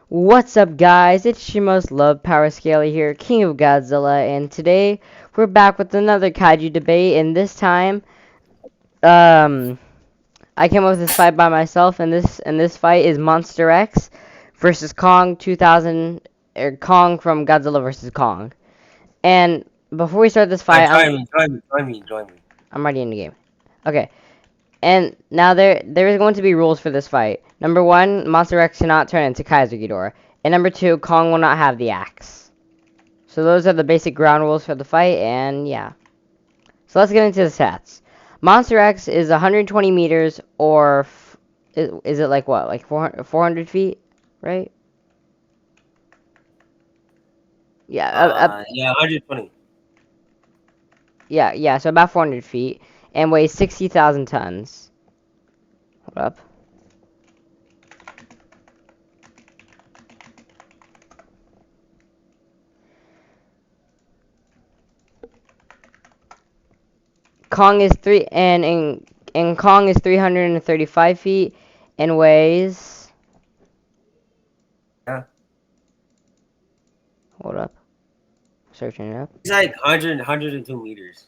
What's up, guys? It's your most loved Power Scaly here, King of Godzilla, and today we're back with another Kaiju debate. And this time, um, I came up with this fight by myself, and this fight is Monster X versus Kong 2000, or Kong from Godzilla versus Kong. And before we start this fight, Join me. I'm already in the game. Okay. And now there is going to be rules for this fight. Number one, Monster X cannot turn into Kaiser Ghidorah. And number two, Kong will not have the axe. So those are the basic ground rules for the fight, and yeah. So let's get into the stats. Monster X is 120 meters, or is it like what, like 400 feet, right? Yeah, Yeah, 120. yeah. So about 400 feet, and weighs 60,000 tons. Hold up. Kong is Kong is 335 feet and weighs. Yeah. Hold up, searching it up. It's like 102 meters.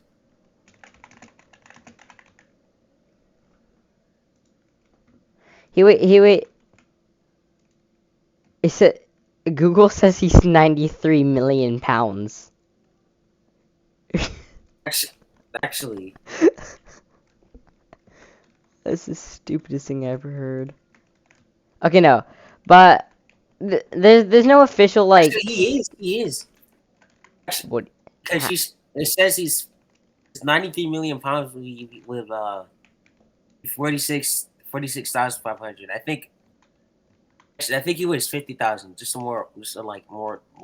He wait. It said Google says he's 93 million pounds. Actually, That's the stupidest thing I ever heard. Okay, no, but there's no official like. actually, he is. Actually, What? because it says he's 93 million pounds with 46,500. I think he weighs 50,000. More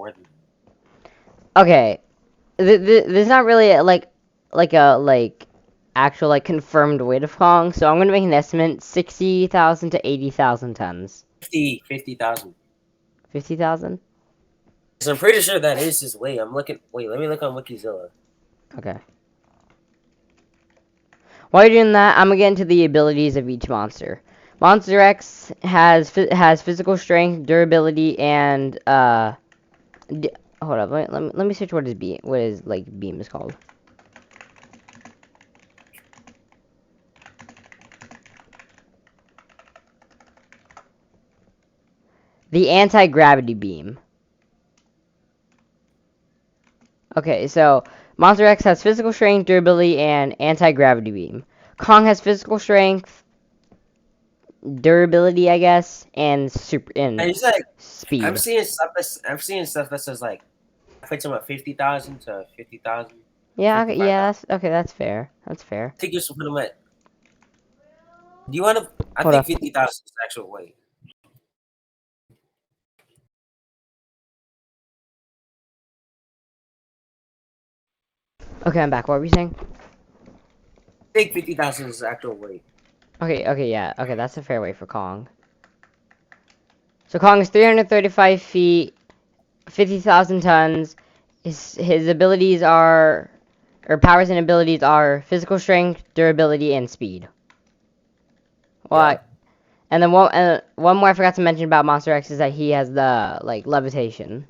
than. Okay, there's not really like actual like confirmed weight of Kong, so I'm gonna make an estimate: 60,000 to 80,000 tons. 50,000. 50,000? So I'm pretty sure that is his weight. I'm looking. Wait, let me look on Wikizilla. Okay. While you're doing that, I'm gonna get into the abilities of each monster. Monster X has physical strength, durability, and hold up, let me search what his like beam is called. The anti-gravity beam. Okay, so Monster X has physical strength, durability, and anti-gravity beam. Kong has physical strength, durability, I guess, and And it's like speed. I'm seeing stuff that says like I think about 50,000 to 50,000, Yeah, okay, 55,000. that's fair. That's fair. I think you should put them at. Do you want to? I Hold think up. 50,000 is the actual weight. Okay, I'm back. What were you saying? I think 50,000 is the actual weight. Okay, yeah. Okay, that's a fair weight for Kong. So Kong is 335 feet, 50,000 tons. His abilities are, or powers and abilities are physical strength, durability, and speed. Yeah. Well, and then one more I forgot to mention about Monster X is that he has the like levitation.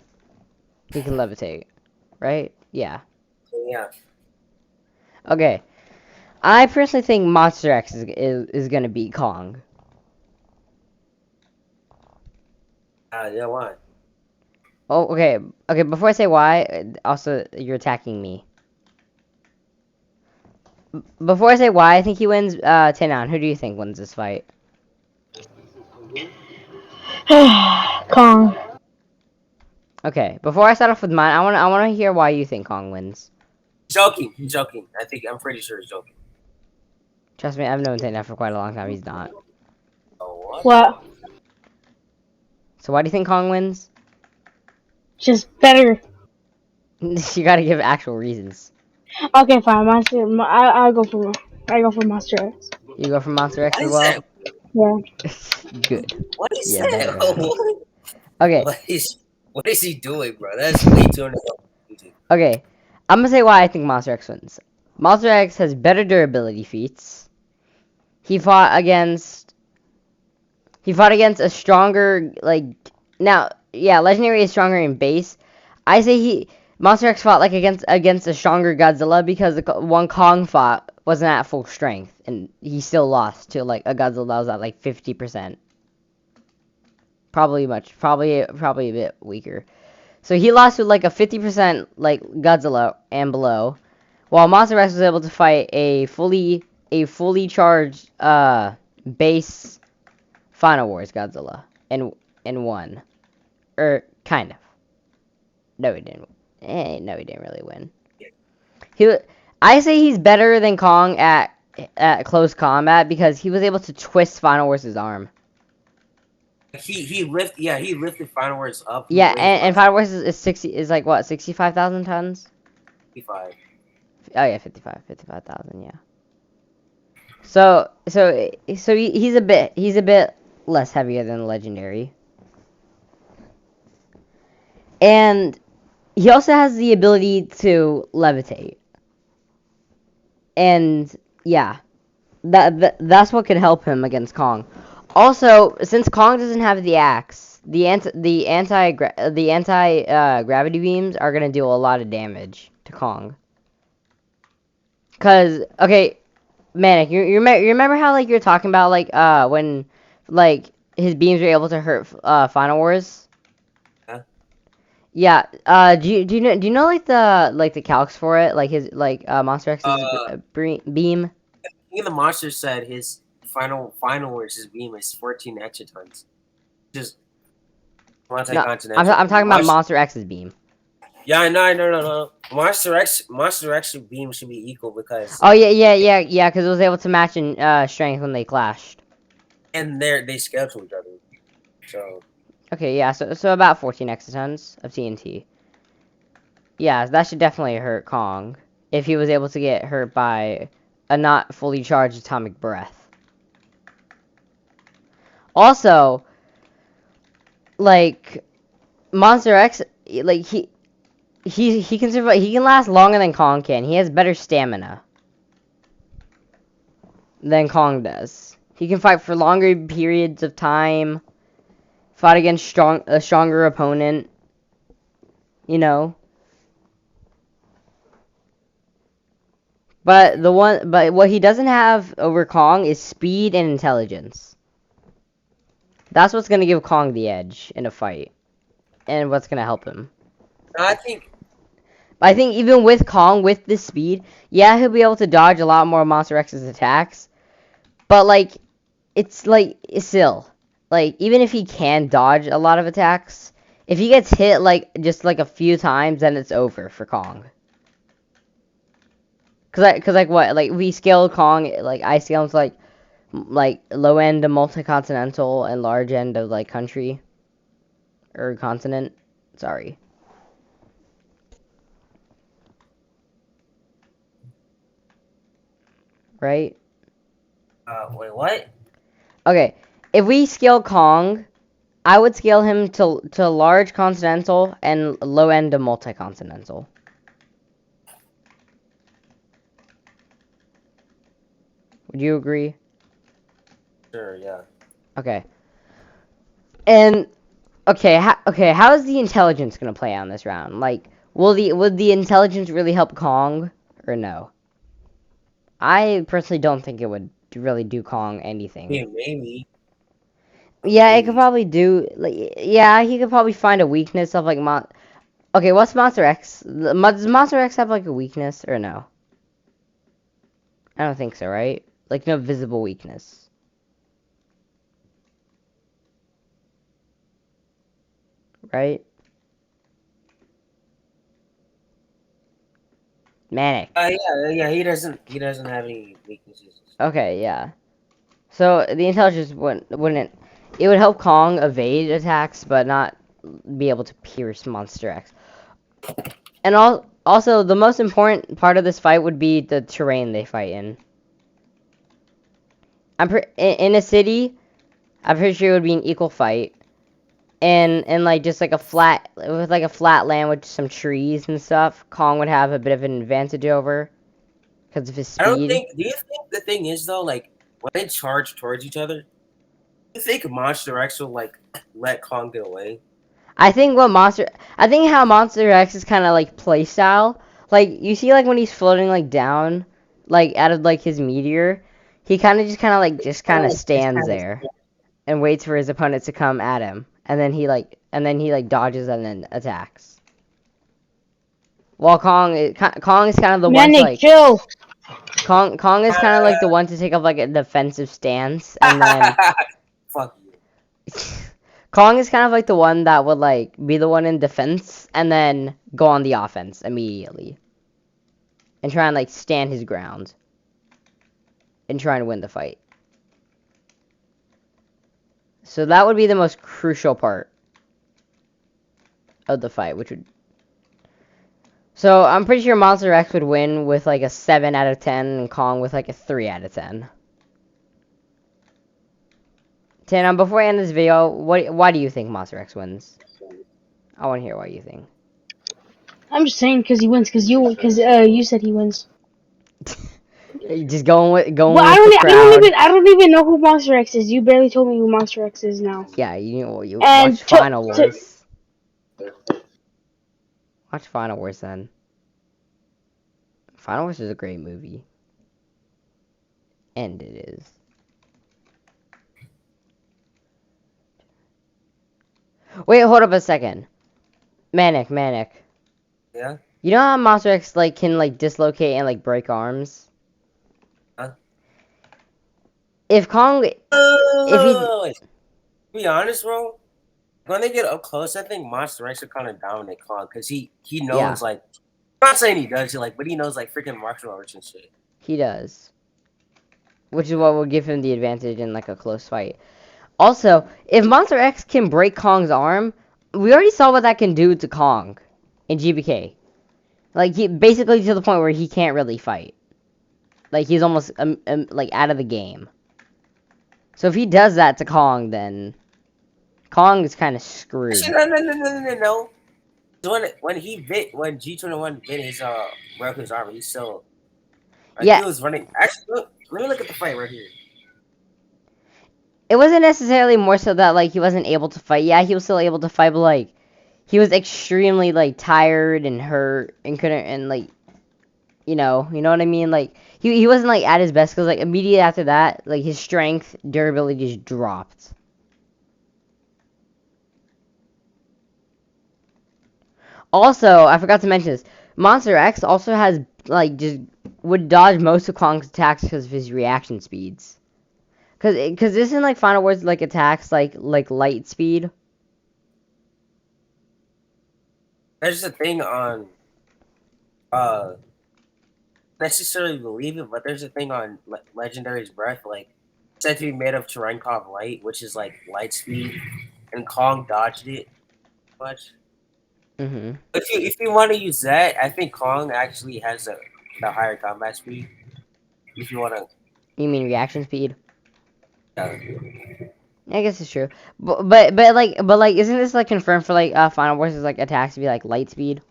He can levitate, right? Yeah. Yeah. Okay. I personally think Monster X is gonna beat Kong. Yeah. Why? Oh, okay. Okay, before I say why, also you're attacking me. Before I say why I think he wins, Tenon, who do you think wins this fight? Kong. Okay, before I start off with mine, I wanna hear why you think Kong wins. Joking. He's joking. I'm pretty sure he's joking. Trust me, I've known Tenon for quite a long time. He's not. Oh what? What? So why do you think Kong wins? Just better. You gotta give actual reasons. Okay, fine. I'll go for. I go for Monster X. You go for Monster X What as is well. that? Yeah. Good. What is Yeah, that? better. Okay, What is he doing, bro? That's way too easy. okay. I'm gonna say why I think Monster X wins. Monster X has better durability feats. He fought against a stronger like Now, yeah, Legendary is stronger in base. I say Monster X fought like against a stronger Godzilla because the one Kong fought wasn't at full strength, and he still lost to like a Godzilla that was at like 50%. Probably a bit weaker. So he lost to like a 50% like Godzilla and below, while Monster X was able to fight a fully charged base Final Wars Godzilla and won. Kind of. No, he didn't. No, he didn't really win. He, I say he's better than Kong at close combat because he was able to twist Final Wars' arm. He lifted Final Wars up. Yeah, and Final Wars is like what 65,000 tons. 55. Oh yeah, 55,000. Yeah. So he's a bit less heavier than the Legendary. And he also has the ability to levitate. And yeah, that's what could help him against Kong. Also, since Kong doesn't have the axe, the anti gravity beams are gonna do a lot of damage to Kong. Cause okay, Manic, you remember how like you're talking about like when like his beams were able to hurt Final Wars? Huh? Yeah. Do you know like the calcs for it? Like his Monster X's beam. Even the monster said his Final Wars his beam is 14 exatons. Just No, multi-continental. I'm talking about Monster X's beam. Yeah, I know, no. Monster X beam should be equal because Oh yeah. Because it was able to match in strength when they clashed. and they scale to each other. So Okay, yeah. So about 14 exatons of TNT. Yeah, that should definitely hurt Kong if he was able to get hurt by a not fully charged atomic breath. Also, like Monster X, like he can survive. He can last longer than Kong can. He has better stamina than Kong does. He can fight for longer periods of time. Fight against a stronger opponent. You know. But what he doesn't have over Kong is speed and intelligence. That's what's gonna give Kong the edge in a fight, and what's gonna help him. I think Even with Kong, with this speed, yeah, he'll be able to dodge a lot more of Monster X's attacks. But it's still even if he can dodge a lot of attacks, if he gets hit just a few times, then it's over for Kong. Cause we scaled Kong, I scaled him to low end of multi-continental and large end of country or continent. Sorry. Right? wait, what? Okay, if we scale Kong, I would scale him to large continental and low end of multi-continental. Would you agree? Sure, yeah. Okay. And how is the intelligence gonna play out in this round? Would the intelligence really help Kong or no? I personally don't think it would really do Kong anything. Yeah, maybe. Yeah, it could probably do yeah, he could probably find a weakness of Okay, what's Monster X? Does Monster X have a weakness or no? I don't think so, right? No visible weakness. Right? Manic. Yeah. He doesn't have any weaknesses. Okay, yeah. So the intelligence wouldn't. It would help Kong evade attacks, but not be able to pierce Monster X. And also, the most important part of this fight would be the terrain they fight in. In a city, I'm pretty sure it would be an equal fight. And just a flat land with some trees and stuff, Kong would have a bit of an advantage over because of his speed. Do you think the thing is though, when they charge towards each other, You think Monster X will like let Kong get away? I think how Monster X is kind of like play style. Like you see, like when he's floating like down, like out of like his meteor, he kind of just kind of stands there and waits for his opponent to come at him, and then he like dodges and then attacks. While Kong is kind of the one to Manic, like chill. Kong is kind of like the one to take up like a defensive stance, and then Fuck you. Kong is kind of like the one that would like be the one in defense and then go on the offense immediately and try and like stand his ground and try and win the fight. So that would be the most crucial part of the fight, which would. So I'm pretty sure Monster X would win with like a 7 out of 10 and Kong with like a 3 out of 10. Tana, before I end this video, why do you think Monster X wins? I want to hear what you think. I'm just saying because he wins. Because you said he wins. Just going with Well, the crowd. I don't even know who Monster X is. You barely told me who Monster X is now. Yeah, you And watch Final Wars. Watch Final Wars then. Final Wars is a great movie. And it is. Wait, hold up a second. Manic. Yeah. You know how Monster X like can like dislocate and like break arms? Huh? If Kong, To be honest, bro, when they get up close, I think Monster X will kind of dominate Kong because he knows like. I'm not saying he does, but he knows like freaking martial arts and shit. he does, which is what will give him the advantage in like a close fight. Also, if Monster X can break Kong's arm, we already saw what that can do to Kong in GBK. Like he basically to the point where he can't really fight. Like he's almost like out of the game. So if he does that to Kong, then Kong is kind of screwed. No. When G21 bit his broke his arm, he still. Yeah. He was running. Actually, let me look at the fight right here. It wasn't necessarily more so that like he wasn't able to fight. Yeah, he was still able to fight, but like he was extremely like tired and hurt and couldn't and like you know what I mean. Like he wasn't like at his best because like immediately after that, like his strength, durability just dropped. Also, I forgot to mention this. Monster X also has like just would dodge most of Kong's attacks because of his reaction speeds. Cause isn't like Final Wars like attacks like light speed? There's a thing on necessarily believe it, but there's a thing on Legendary's breath, like said to be made of Cherenkov light, which is like light speed, and Kong dodged it much. Mm-hmm. If you want to use that, I think Kong actually has the higher combat speed. If you want to, You mean reaction speed? uh, I guess it's true. But like isn't this like confirmed for like Final Wars like attacks to be like light speed?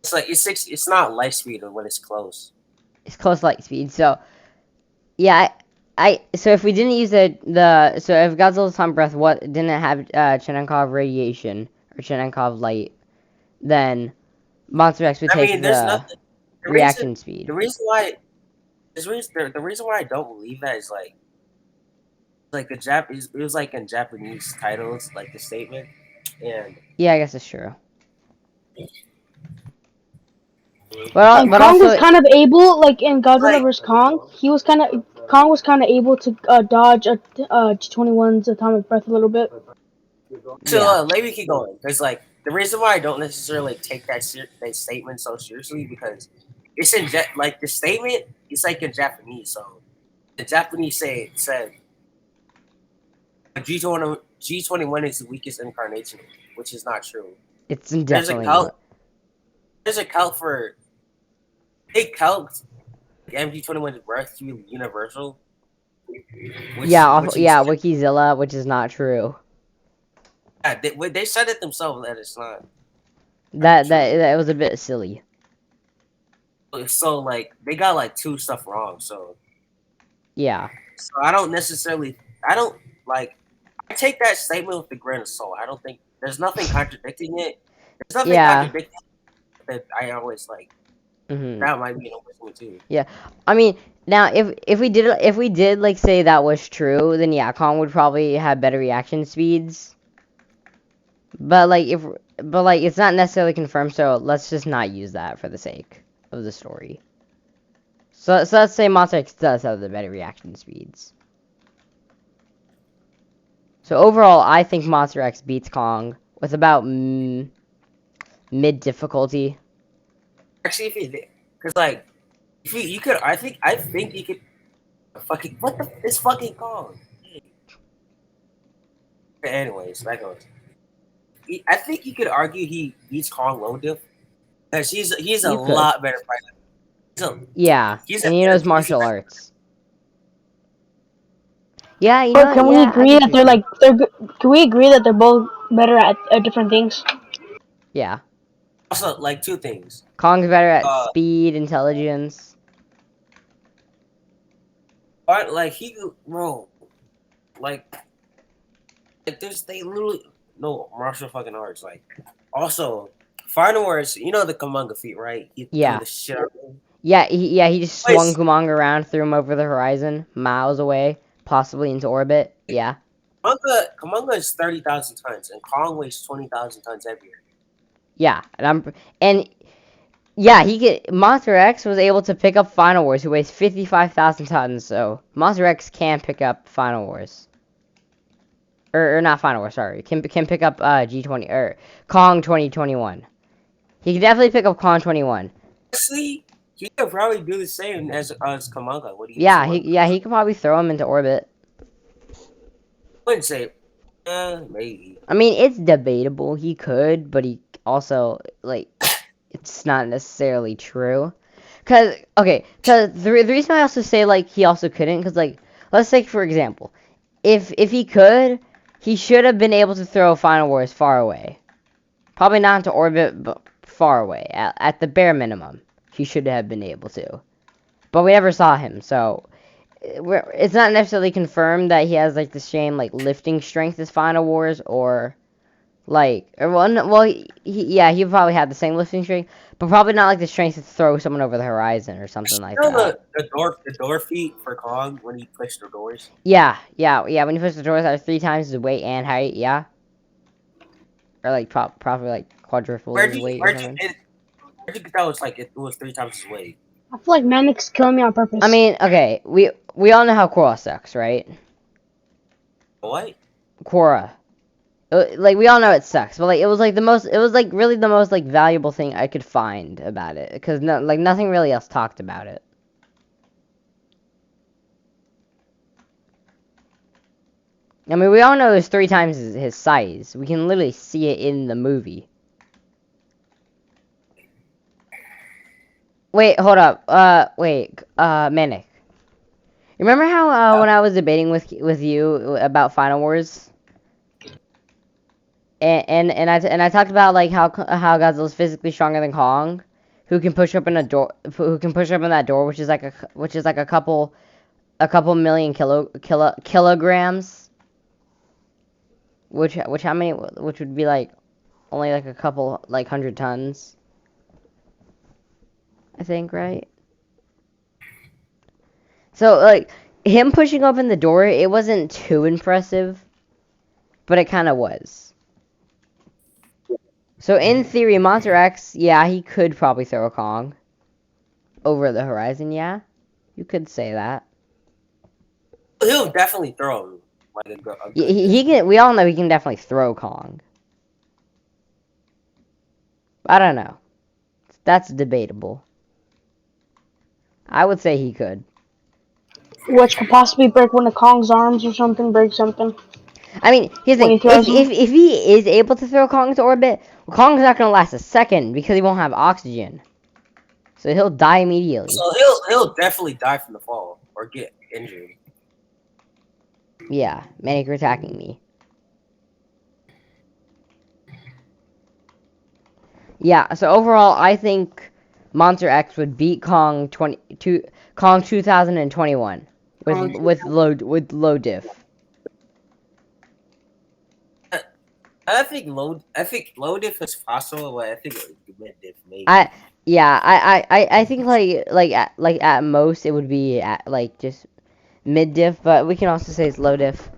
it's like it's not light speed when it's close. It's close light speed. So yeah, so if we didn't use so if Godzilla's Time Breath didn't have Cherenkov radiation or Cherenkov light, then Monster X would take There's the nothing. reaction speed. The reason why I don't believe that is like the Japanese. It was like in Japanese titles, like the statement, and Yeah, I guess it's true. But And Kong also was kind of able, like in Godzilla vs Kong, Kong was kind of able to dodge G21's atomic breath a little bit. so yeah. let me keep going. Because like the reason why I don't necessarily take that statement so seriously because it's in like the statement is like in Japanese. So the Japanese said G21 is the weakest incarnation, which is not true. It's definitely not. There's a count for they count MG21's breath to be universal. Wikizilla, which is not true. Yeah, they said it themselves that it's not. That was a bit silly. So like they got like two stuff wrong. So yeah. So I don't like I take that statement with a grain of salt. I don't think there's nothing contradicting it. There's nothing Yeah. contradicting it that I always like. Hmm. That might be an overthink too. Yeah. I mean, now if we did like say that was true, then yeah, Kong would probably have better reaction speeds. But like it's not necessarily confirmed, so let's just not use that for the sake of the story. So let's say Monster X does have the better reaction speeds. So overall, I think Monster X beats Kong with about mid difficulty. Actually, if you because like if you could, I think you could fucking what the it's fucking Kong. Anyways, that goes. I think you could argue he beats Kong low diff because he's a You could. lot better fighter. Yeah, He's and a he better, knows martial arts. Yeah, you Or know, can we yeah, I agree can that see they're that. like Can we agree that they're both better at different things? Yeah. Also, like two things. Kong's better at speed, intelligence. But like he bro, like there's they literally no martial fucking arts. Like also Final Wars, you know the Kamanga feat, right? He threw Yeah. the shit out of him. Yeah, he just swung Nice. Kumong around, threw him over the horizon, miles away, possibly into orbit. Yeah. Kamanga is 30,000 tons, and Kong weighs 20,000 tons heavier. Yeah, and yeah, Monster X was able to pick up Final Wars, who weighs 55,000 tons. So Monster X can pick up Final Wars, or not Final Wars. Sorry, can pick up G20 or Kong 2021. He can definitely pick up Kong 21. Honestly, he could probably do the same as Kamanga. What do you Yeah, say? he could probably throw him into orbit. Wouldn't say, maybe. I mean, it's debatable. He could, but he also like it's not necessarily true. Cause the reason I also say like he also couldn't, cause like let's take for example, if he could, he should have been able to throw Final Wars far away, probably not into orbit, but far away at the bare minimum. He should have been able to, but we never saw him, so it's not necessarily confirmed that he has like the same like lifting strength as Final Wars or. Like, he probably had the same lifting strength, but probably not like the strength to throw someone over the horizon or something like that. The door feet for Kong when he pushed the doors. Yeah. When you push the doors at 3 times his weight and height, yeah. Or like probably like quadruple his weight or something. Where'd you get that was like it was 3 times his weight? I feel like Manic's killing me on purpose. I mean, okay, we all know how Korra sucks, right? What? Korra. Like we all know it sucks, but like it was like really the most like valuable thing I could find about it because nothing really else talked about it. I mean, we all know it's 3 times his size. We can literally see it in the movie. Wait, hold up. Manic. Remember how when I was debating with you about Final Wars? And I talked about like how Godzilla's physically stronger than Kong, who can push open a door, who can push open that door, which is like a couple million kilograms, which how many, which would be like only like a couple like 100 tons, I think, right? So like him pushing open the door, it wasn't too impressive, but it kind of was. So in theory, Monster X, yeah, he could probably throw a Kong over the horizon. Yeah, you could say that. He'll definitely throw him. Like he can. We all know he can definitely throw Kong. I don't know. That's debatable. I would say he could. Which could possibly break one of Kong's arms or something, break something. I mean, here's the thing. If he is able to throw Kong to orbit, well, Kong's not going to last a second because he won't have oxygen. So he'll die immediately. So he'll definitely die from the fall or get injured. Yeah, Manic, you're attacking me. Yeah, so overall, I think Monster X would beat Kong 2021 with low diff. I think low diff is possible, but I think mid diff maybe. I think like at most it would be at like just mid diff, but we can also say it's low diff.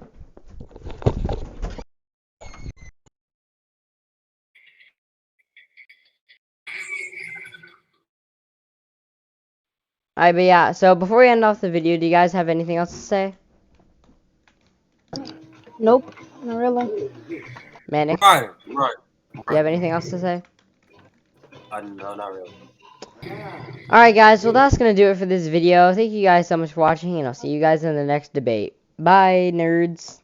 Alright, but yeah, so before we end off the video, do you guys have anything else to say? Nope, not really. Manix, Right. do you have anything else to say? No, not really. Alright guys, well that's gonna do it for this video. Thank you guys so much for watching, and I'll see you guys in the next debate. Bye, nerds.